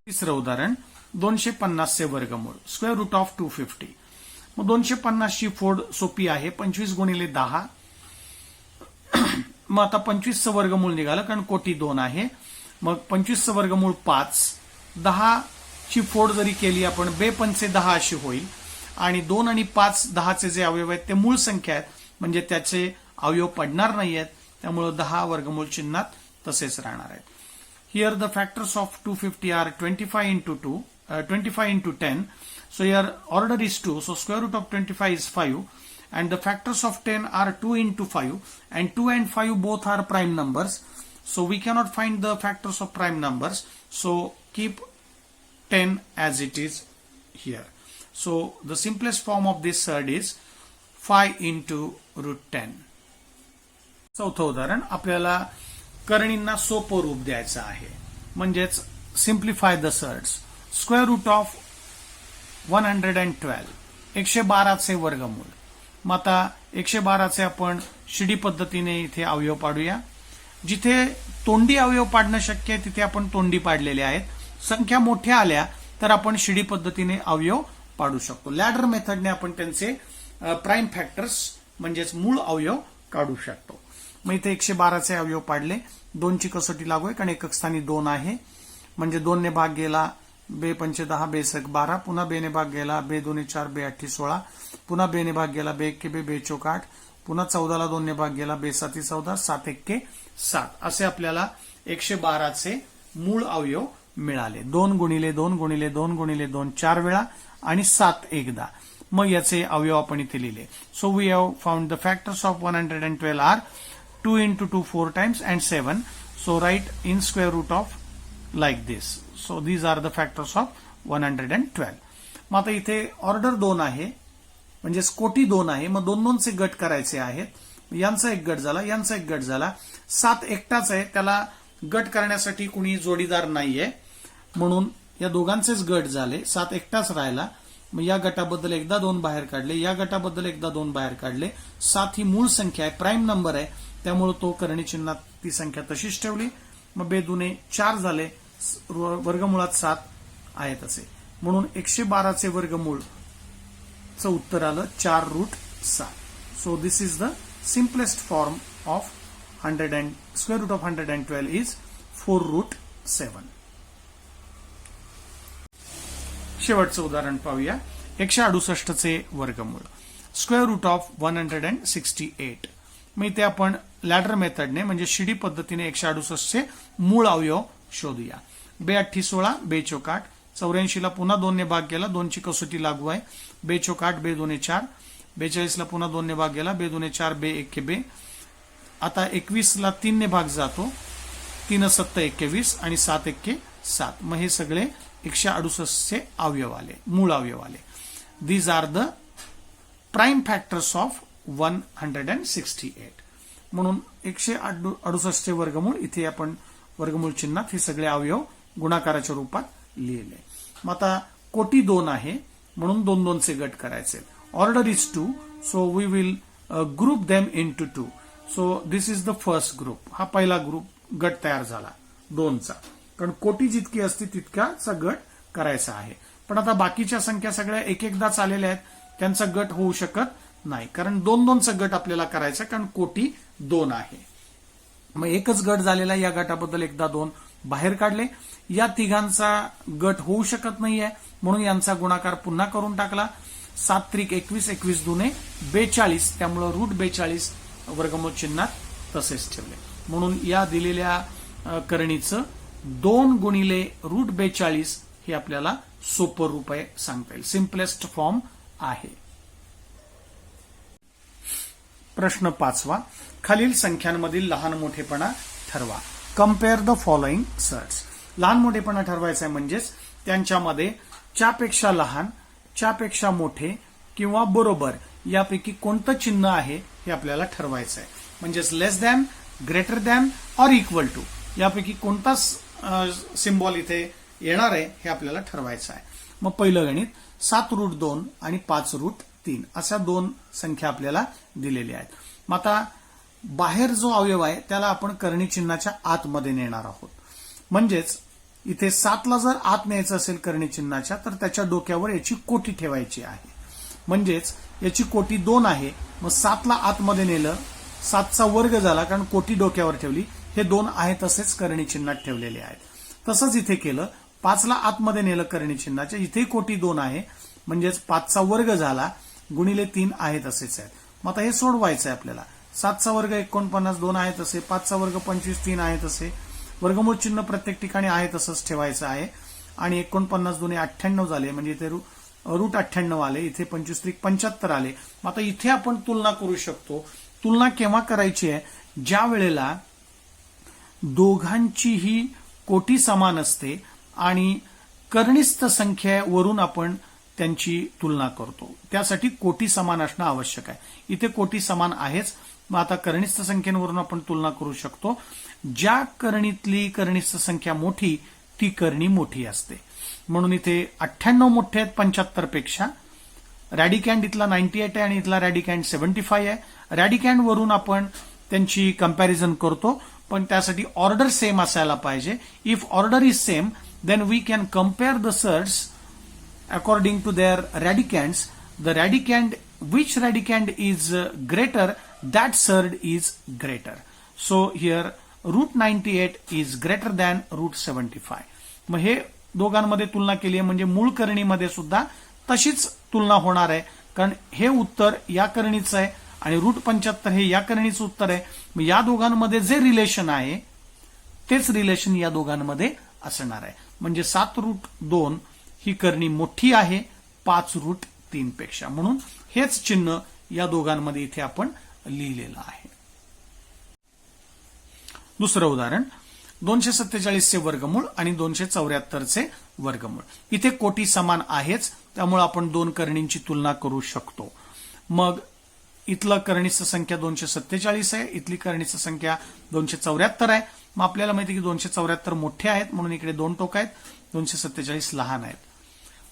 तिसरं उदाहरण 250 चे वर्गमूळ स्क्वेअर रूट ऑफ 250. मग 250 ची फोड सोपी आहे 25 गुणिले 10. मग आता 25चं वर्गमूळ निघालं कारण कोटी 2 आहे. मग 25चं वर्गमूळ 5. 10 ची फोड जरी केली आपण 2 पंचे 10 अशी होईल आणि 2 आणि 5 10चे जे अवयव आहेत ते मूळ संख्या आहेत म्हणजे त्याचे अवयव पडणार नाही आहेत, त्यामुळे 10 वर्गमूळ चिन्हात तसेच राहणार आहेत. Here the factors of 250 are 25 into 2, 25 into 10. So here order is 2, so square root of 25 is 5 and the factors of 10 are 2 into 5 and 2 and 5 both are prime numbers. So we cannot find the factors of prime numbers. So keep 10 as it is here. So the simplest form of this surd is 5 into root 10. चौथं उदाहरण आपल्याला करणींना सोपं रूप द्यायचं आहे म्हणजेच simplify the surds. Square root of 112 112 चे वर्गमूळ. मग आता 112 चे आपण शिडी पद्धतीने इथे अवयव पाडूया. जिथे तोंडी अवयव पाडणं शक्य आहे तिथे आपण तोंडी पाडलेले आहेत. संख्या मोठ्या आल्या तर आपण शिडी पद्धतीने अवयव पाडू शकतो. लॅडर मेथडने आपण त्यांचे प्राईम फॅक्टर्स म्हणजेच मूळ अवयव काढू शकतो. मग इथे 112 चे अवयव पाडले. 2 ची कसोटी लागू आहे कारण एकक स्थानी 2 आहे म्हणजे 2 ने भाग गेला 2 पंचे 10 2 1 12. पुन्हा 2 ने भाग गेला 2 2 4 2 8 16. पुन्हा 2 ने भाग गेला 2 1 2 2 4 8. पुन्हा 14 ला 2 ने भाग गेला 2 7 14 7 1 7. असे आपल्याला 112 चे मूळ अवयव मिळाले. 2 गुणिले 2 गुणिले 2 गुणिले 2 4 वेळा आणि 7 एकदा. मग याचे अवयव आपण इथे लिहिले. So we have found the factors of 112 are 2 into 2 4 times and 7. So write in square root of like this. So these are the factors of 112. मग आता इथे ऑर्डर 2 आहे म्हणजेच कोटी 2 आहे. मग 2 चे गट करायचे आहेत. यांचा एक गट झाला, यांचा एक गट झाला. 7 एकटाच आहे, त्याला गट करण्यासाठी कुणी जोडीदार नाहीये म्हणून या दोघांचेच गट झाले. 7 एकटाच राहिला. मग या गटाबद्दल एकदा 2 बाहेर काढले, या गटाबद्दल एकदा 2 बाहेर काढले. 7 ही मूळ संख्या आहे, प्राईम नंबर आहे, त्यामुळे तो करणी चिन्हात ती संख्या तशीच ठेवली. मग 2 दुने 4 झाले, वर्गमुळात 7 आहेत असे. म्हणून 112चे वर्गमूळ चं उत्तर आलं 4√7. So this is the simplest form of square root of 112 is 4√7. शेवटचं उदाहरण पाहूया. 168चे वर्गमूळ स्क्वेअर रूट ऑफ 168. मग इथे आपण लॅडर मेथडने म्हणजे शिडी पद्धतीने 168चे मूळ अवयव शोधूया. 2 16 2 चौक 8. 84 ला पुन्हा 2 ने भाग गेला, 2 ची कसोटी लागू आहे. 2 चौक 8 2 2 4. 42 ला पुन्हा 2 ने भाग गेला, 2 2 4 2 1 2. आता 21 ला 3 ने भाग जातो, 3 7 21 आणि 7 1 7. मग हे सगळे 168चे अवयव आले, मूळ अवयव आले. These are the prime factors of 168. म्हणून 168चे वर्गमूळ इथे आपण वर्गमूळ चिन्हात हे सगळे अवयव गुणाकाराच्या रूपात लिहिले. मग आता कोटी 2 आहे म्हणून 2-2चे गट करायचे. Order is 2, so we will group them into 2. So this is the first group. हा पहिला गट तयार झाला 2चा, कारण कोटी जितकी असते तितकाचा गट करायचा आहे. पण आता बाकीच्या संख्या सगळ्या एकदाच आलेल्या आहेत, त्यांचा गट होऊ शकत नाही, कारण 2-2चा गट आपल्याला करायचा, कारण कोटी 2 आहे. मग एकच गट झालेला, या गटाबद्दल एकदा 2 बाहेर काढले. या तिघांचा गट होऊ शकत नाहीये म्हणून यांचा गुणाकार पुन्हा करून टाकला. 7 त्रिक 21, 21 दुने 42, त्यामुळे √42 वर्गमूळ चिन्हात तसेच ठेवले. म्हणून या दिलेल्या करणीचं 2 गुणिले √42 हे आपल्याला सोपं रूप आहे सांगता येईल, सिम्पलेस्ट फॉर्म आहे. प्रश्न 5वा. खालील संख्यांमधील लहान मोठेपणा ठरवा. Compare the following surds. लहान मोठेपणा ठरवायचा आहे म्हणजेच त्यांच्यामध्ये च्यापेक्षा लहान, च्यापेक्षा मोठे किंवा बरोबर यापैकी कोणतं चिन्ह आहे हे आपल्याला ठरवायचं आहे. म्हणजेच less than, greater than or equal to यापैकी कोणता सिम्बॉल इथे येणार आहे हे आपल्याला ठरवायचं आहे. मग पहिलं गणित 7√2 आणि 5√3 अशा 2 संख्या आपल्याला दिलेल्या आहेत. मग आता बाहेर जो अवयव आहे त्याला आपण करणी चिन्हाच्या आतमध्ये नेणार आहोत. म्हणजेच इथे 7ला जर आत न्यायचं असेल करणी चिन्हाच्या, तर त्याच्या डोक्यावर याची कोटी ठेवायची आहे. म्हणजेच याची कोटी 2 आहे, मग 7ला आतमध्ये नेलं, 7चा वर्ग झाला, कारण कोटी डोक्यावर ठेवली. हे 2 आहे तसेच करणी चिन्हात ठेवलेले आहेत. तसंच इथे केलं, 5ला आतमध्ये नेलं करणी चिन्हाच्या, इथे कोटी 2 आहे, म्हणजेच 5चा वर्ग झाला, गुणिले 3 आहे तसेच आहेत. मग आता हे सोडवायचं आहे आपल्याला. 7चा वर्ग 49, 2 आहे तसे, 5चा वर्ग 25, 3 आहे तसे. वर्गमूळ चिन्ह प्रत्येक ठिकाणी आहे तसंच ठेवायचं आहे. आणि 49 2 98 झाले, म्हणजे इथे √98 आले, इथे 25 त्रिक 75 आले. मग आता इथे आपण तुलना करू शकतो. तुलना केव्हा करायची आहे? ज्या वेळेला दोघांचीही कोटी समान असते आणि कनिष्ठ संख्येवरून आपण त्यांची तुलना करतो. त्यासाठी कोटी समान असणं आवश्यक आहे. इथे कोटी समान आहेच. मग आता कनिष्ठ संख्येवरून आपण तुलना करू शकतो. ज्या करणीतली कनिष्ठ संख्या मोठी ती करणी मोठी असते. म्हणून इथे 98 मोठे आहेत 75 पेक्षा. रॅडिकॅन्ड इथला 98 आहे आणि इथला रॅडिकॅन्ड 75 आहे. रॅडिकॅन्ड वरून आपण त्यांची कंपॅरिझन करतो, पण त्यासाठी ऑर्डर सेम असायला पाहिजे. If order is same then we can compare the surds according to their radicands. The radicand, which radicand is greater, that surd is greater. So here √98 is greater than √75. मग हे दोघांमध्ये तुलना केली आहे, म्हणजे मूळ करणीमध्ये सुद्धा तशीच तुलना होणार आहे, कारण हे उत्तर या करणीचं आहे आणि √75 हे या करणीचं उत्तर आहे. मग या दोघांमध्ये जे रिलेशन आहे तेच रिलेशन या दोघांमध्ये असणार आहे. म्हणजे 7√2 ही करणी मोठी आहे 5√3 पेक्षा. म्हणून हेच चिन्ह या दोघांमध्ये इथे आपण लिहिलेलं आहे. दुसरं उदाहरण 247चे वर्गमूळ आणि 274चे वर्गमूळ. इथे कोटी समान आहेच, त्यामुळे आपण 2 करणींची तुलना करू शकतो. मग इथलं करणीचं संख्या 247 आहे, इथली करणीचं संख्या 274 आहे. मग आपल्याला माहिती आहे की 274 मोठे आहेत म्हणून इकडे 2 टोक आहेत, 247 लहान आहेत.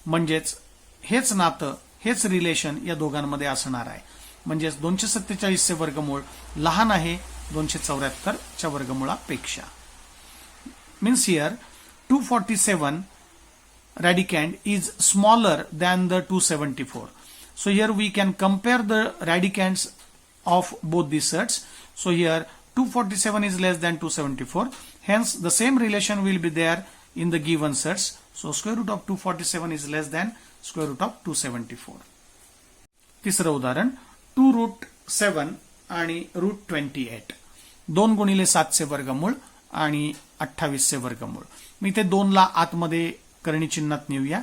म्हणजेच हेच नातं, हेच रिलेशन या दोघांमध्ये असणार आहे. म्हणजेच 247चे वर्गमूळ लहान आहे 274च्या वर्गमूळापेक्षा. Means here 247 radicand is smaller than the 274. So here we can compare the radicands of both these sets. So here 247 is less than 274. Hence the same relation will be there in the given sets. So square root of 247 is less than square root of 274. तिसरं उदाहरण 2 route 7 आणि route 28. 2 गुणिले 7 चे वर्गमूळ आणि 28 चे वर्गमूळ. मी ते 2 ला आतमध्ये करणी चिन्हात नेऊया.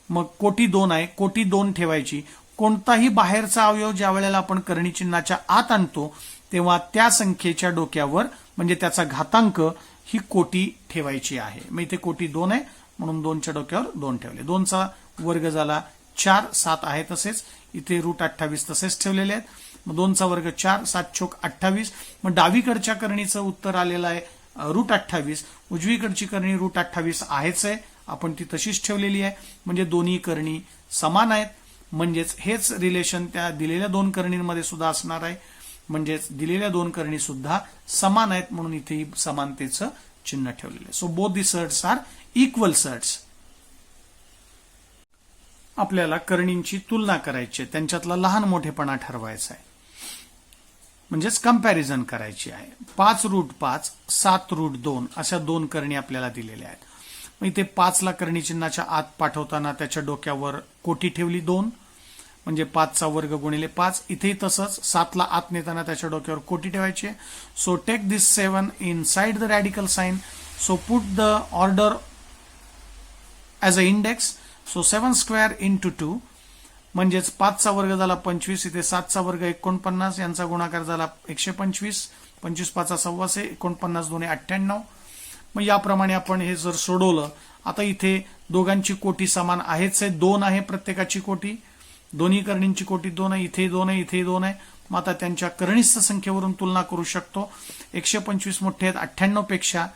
मग कोटी 2 आहे, कोटी 2 ठेवायची. कोणताही बाहेरचा अवयव ज्या वेळेला आपण करणी चिन्हाच्या आत आणतो तेव्हा त्या संख्येच्या डोक्यावर म्हणजे त्याचा घातांक ही कोटी ठेवायची आहे. मग इथे कोटी 2 आहे म्हणून 2च्या डोक्यावर 2 ठेवले. 2चा वर्ग झाला 4, 7 आहे तसेच. इथे रूट 28 तसेच ठेवलेले आहेत. मग 2चा वर्ग 4, 7 चोक 28. मग डावीकडच्या करणीचं उत्तर आलेलं आहे रूट 28. उजवीकडची करणी रूट 28 आहेच आहे, आपण ती तशीच ठेवलेली आहे. म्हणजे दोन्ही करणी समान आहेत. म्हणजेच हेच रिलेशन त्या दिलेल्या 2 करणींमध्ये सुद्धा असणार आहे. म्हणजेच दिलेल्या 2 करणी सुद्धा समान आहेत म्हणून इथे समानतेचं चिन्ह ठेवलेलं आहे. So both the surds are equal surds. आपल्याला करणींची तुलना करायची आहे, त्यांच्यातला लहान मोठेपणा ठरवायचा आहे, म्हणजेच कंपॅरिझन करायची आहे. 5 रूट 5, 7 रूट 2 अशा 2 करणी आपल्याला दिलेल्या आहेत. मग इथे 5 ला करणी चिन्हाच्या आत पाठवताना त्याच्या डोक्यावर कोटी ठेवली 2 म्हणजे 5चा वर्ग गुणिले 5. इथेही तसंच 7 ला आत नेताना त्याच्या डोक्यावर कोटी ठेवायची आहे. So take this 7 inside the radical sign. So put the order as a index. So 7 square into 2 म्हणजेच 5चा वर्ग झाला 25. इथे 7चा वर्ग 49, यांचा गुणाकार झाला 125. 25 5 सव्वाशे, 49 2 98. मग याप्रमाणे आपण हे जर सोडवलं, आता इथे दोघांची कोटी समान आहेच आहे, 2 आहे प्रत्येकाची कोटी. दोन्ही करणींची कोटी 2 आहे. इथे 2 आहे, इथे 2 आहे. मग आता त्यांच्या करणीस्थ संख्येवरून तुलना करू शकतो. 125 मोठे आहेत 98 पेक्षा,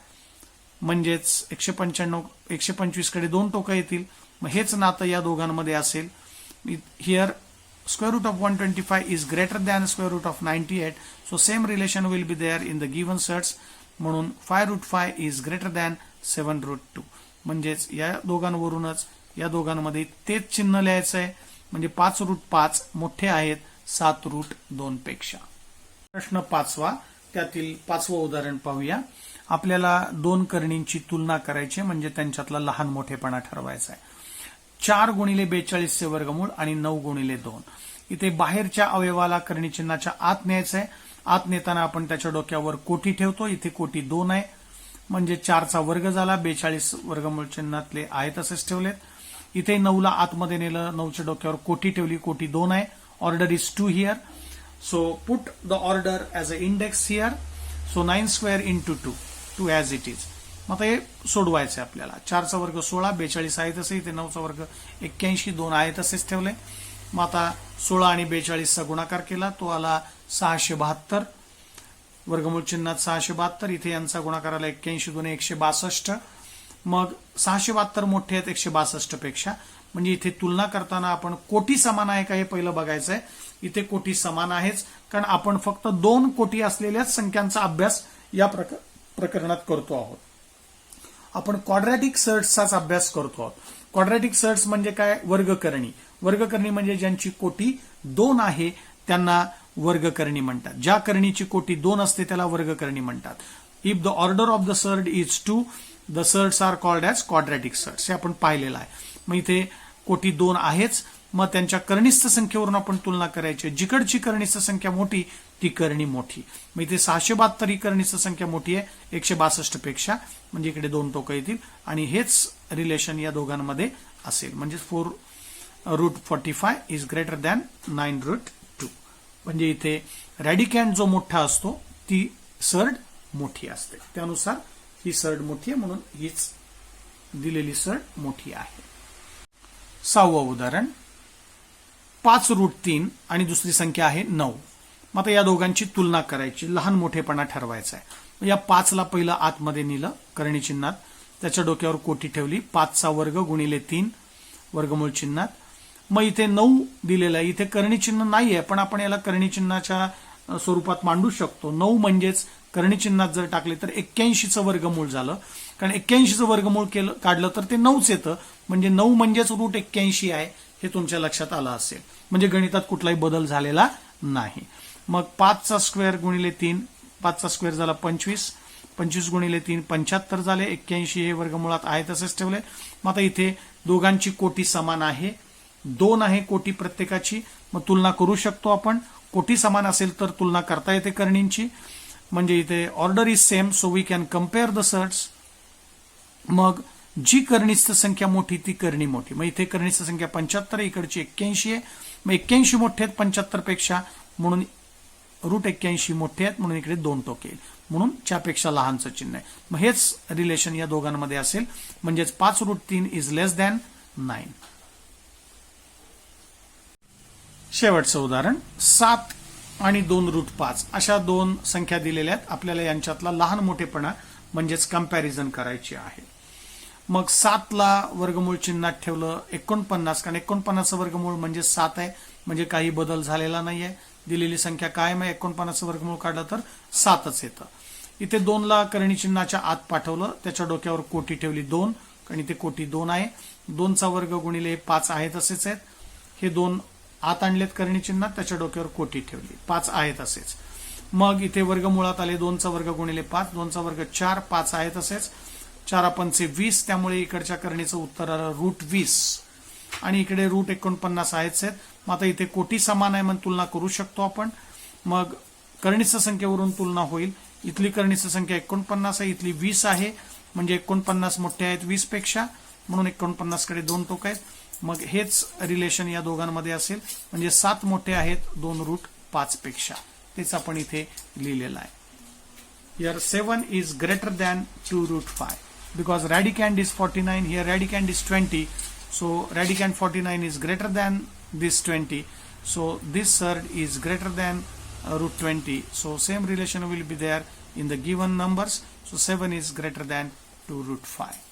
म्हणजेच 125 कडे 2 टोकं येतील. मग हेच नातं या दोघांमध्ये असेल. Here square root of 125 is greater than square root of 98. So same relation will be there in the given sets. म्हणून 5 root 5 is greater than 7 root 2. म्हणजेच या दोघांवरूनच या दोघांमध्ये तेच चिन्ह लिहायचं आहे. म्हणजे 5 रूट 5 मोठे आहेत 7 रूट 2 पेक्षा. प्रश्न 5वा, त्यातील 5वं उदाहरण पाहूया. आपल्याला 2 करणींची तुलना करायची म्हणजे त्यांच्यातला लहान मोठेपणा ठरवायचा आहे. 4 गुणिले 42 चे वर्गमूळ आणि 9 गुणिले 2. इथे बाहेरच्या अवयवाला करणी चिन्हाच्या आत न्यायचं आहे. आत नेताना आपण त्याच्या डोक्यावर कोटी ठेवतो. इथे कोटी 2 आहे म्हणजे 4चा वर्ग झाला. 42 वर्गमूळ चिन्हातले आहे तसेच ठेवलेत. इथे 9 ला आतमध्ये नेलं, 9च्या डोक्यावर कोटी ठेवली. कोटी 2 आहे. Order is 2 here. So put the order as a index here. So 9 square into 2 as it is. मग आता हे सोडवायचं आहे आपल्याला. 4चा वर्ग 16, 42 आहे तसे. इथे 9चा वर्ग 81, 2 आहे तसेच ठेवले. मग आता 16 आणि 42चा गुणाकार केला, तो आला 672. वर्गमूळ चिन्हात 672. इथे यांचा गुणाकार आला 81, 2 162. मग 672 मोठे आहेत 162 पेक्षा. म्हणजे इथे तुलना करताना आपण कोटी समान आहे का हे पहिलं बघायचं आहे. इथे कोटी समान आहेच, कारण आपण फक्त 2 कोटी असलेल्याच संख्यांचा अभ्यास या प्रकरणात करतो आहोत. आपण क्वाड्रॅटिक सर्ट्सचाच अभ्यास करतो आहोत. क्वाड्रॅटिक सर्ट्स म्हणजे काय? वर्गकरणी. वर्गकरणी म्हणजे ज्यांची कोटी 2 आहे त्यांना वर्गकरणी म्हणतात. ज्या करणीची कोटी 2 असते त्याला वर्गकरणी म्हणतात. If the order of the surd is 2, the surds are called as quadratic surds. हे आपण पाहिलेलं आहे. मग इथे कोटी 2 आहेच. मग त्यांच्या करणीस्थ संख्येवरून आपण तुलना करायची. जिकडची करणीस्थ संख्या मोठी ती करणी मोठी. मग इथे 672 ही करणीस्थ संख्या मोठी आहे 162 पेक्षा, म्हणजे इकडे 2 टोकं येतील आणि हेच रिलेशन या दोघांमध्ये असेल. म्हणजे 4 root 45 is greater than 9 root 2. म्हणजे इथे रॅडिकॅन्ड जो मोठा असतो ती सर्ड मोठी असते. त्यानुसार ही सर्ड मोठी आहे म्हणून हीच दिलेली सर्ड मोठी आहे. 6वं उदाहरण 5 रूट 3 आणि दुसरी संख्या आहे 9. मग आता या दोघांची तुलना करायची, लहान मोठेपणा ठरवायचा आहे. या 5 ला पहिलं आतमध्ये नेलं करणी चिन्हात, त्याच्या डोक्यावर कोटी ठेवली. 5चा वर्ग गुणिले 3 वर्गमूळ चिन्हात. मग इथे 9 दिलेलं आहे. इथे करणी चिन्ह नाहीये पण आपण याला करणी चिन्हाच्या स्वरूपात मांडू शकतो. 9 म्हणजेच करणी चिन्हात जर टाकले तर 81चं वर्गमूळ झालं, कारण 81चं वर्गमूळ काढलं तर ते 9च येतं, म्हणजे 9 म्हणजेच रूट 81 आहे हे तुमच्या लक्षात आलं असेल. म्हणजे गणितात कुठलाही बदल झालेला नाही. मग 5चा स्क्वेअर गुणिले 3, 5चा स्क्वेअर झाला 25, 25 गुणिले 3 75 झाले. 81 हे वर्गमुळात आहे तसेच ठेवले. मग आता इथे दोघांची कोटी समान आहे, 2 आहे कोटी प्रत्येकाची. मग तुलना करू शकतो आपण. कोटी समान असेल तर तुलना करता येते करणींची. म्हणजे इथे order is same, so we can compare the surds. मग जी करणीस्थ संख्या मोठी ती करणी मोठी. मग इथे करणीस्थ संख्या 75 आहे, इकडची 81 आहे. मग 81 मोठे आहेत 75 पेक्षा, म्हणून रूट 81 मोठे आहेत, म्हणून इकडे 2 टोके येईल, म्हणून च्यापेक्षा लहानचं चिन्ह आहे. मग हेच रिलेशन या दोघांमध्ये असेल. म्हणजेच 5 रूट 3 इज लेस दॅन 9. शेवटचं उदाहरण, 7 आणि 2 रूट 5 अशा दोन संख्या दिलेल्या आहेत. आपल्याला यांच्यातला लहान मोठेपणा म्हणजेच कंपॅरिझन करायची आहे. मग 7ला वर्गमूळ चिन्हात ठेवलं 49, कारण 49चं वर्गमूळ म्हणजे 7 आहे, म्हणजे काही बदल झालेला नाहीये. दिलेली संख्या काय, मग 49चं वर्गमूळ काढलं तर 7च येतं. इथे 2ला करणी चिन्हाच्या आत पाठवलं, त्याच्या डोक्यावर कोटी ठेवली 2, कारण इथे कोटी 2 आहे. 2चा वर्ग गुणिले 5 आहे तसेच आहेत. हे 2 आत आणलेत करणी चिन्हात, त्याच्या डोक्यावर कोटी ठेवली, 5 आहे तसेच. मग इथे वर्गमुळात आले 2चा वर्ग गुणिले 5, 2चा वर्ग 4, 5 आहे तसेच. 4 पंचे 20, त्यामुळे इकडच्या करणीचं उत्तर आलं रूट 20. आणि इकडे रूट 49 आहेच आहेत. मग आता इथे कोटी समान आहे, म्हणून तुलना करू शकतो आपण. मग करणीस्थ संख्येवरून तुलना होईल. इथली करणीस्थ संख्या 49 आहे, इथली 20 आहे, म्हणजे 49 मोठे आहेत 20 पेक्षा, म्हणून 49 कडे 2 टोक आहेत. मग हेच रिलेशन या दोघांमध्ये असेल, म्हणजे 7 मोठे आहेत 2 रूट 5 पेक्षा. तेच आपण इथे लिहिलेलं आहे. Here 7 is greater than 2 root 5. Because radicand is 49, here radicand is 20. So radicand 49 is greater than this 20. So this third is greater than root 20. So same relation will be there in the given numbers. So 7 is greater than 2 root 5.